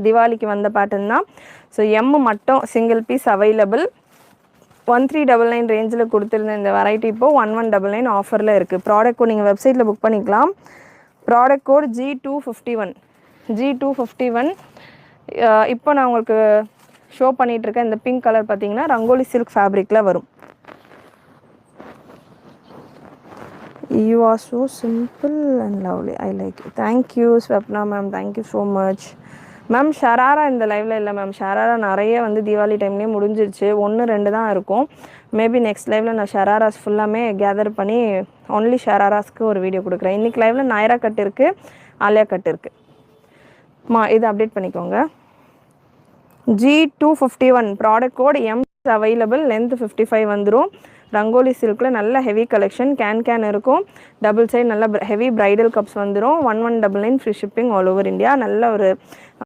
திவாலிக்கு வந்த பேட்டர்ன் தான். So M மட்டும் சிங்கிள் பீஸ் அவைலபிள். 1399 ரேஞ்சில் கொடுத்துருந்த இந்த வெரைட்டி இப்போது 1199 ஆஃபரில் இருக்குது. ப்ராடக்ட் கோட் நீங்கள் வெப்சைட்டில் புக் பண்ணிக்கலாம். Product code G251. G251. இப்போ நான் உங்களுக்கு ஷோ பண்ணிகிட்ருக்கேன் இந்த பிங்க் கலர் பார்த்தீங்கன்னா ரங்கோலி சில்க் ஃபேப்ரிக்கில் வரும். You are so simple and lovely. I like it. Thank you, Swapna ma'am. Thank you so much. Ma'am sharara இந்த லைவில் இல்லை மேம். ஷராரா நிறைய வந்து தீபாவளி டைம்லேயே முடிஞ்சிருச்சு. 1-2 தான் இருக்கும். மேபி நெக்ஸ்ட் லைவில் நான் ஷராராஸ் ஃபுல்லாமே கேதர் பண்ணி ஒன்லி ஷராராஸ்க்கு ஒரு வீடியோ கொடுக்குறேன். இன்றைக்கி லைவில் நாயரா கட் இருக்குது, ஆலியா கட் இருக்குது. இது அப்டேட் பண்ணிக்கோங்க. G251 product code M available. Length 55 வந்துடும். ரங்கோலி சில்கில் நல்ல ஹெவி கலெக்ஷன். கேன் இருக்கும். டபுள் சைட் நல்ல ஹெவி ப்ரைடல் கப்ஸ் வந்துடும். 1199 free shipping all over India. நல்ல ஒரு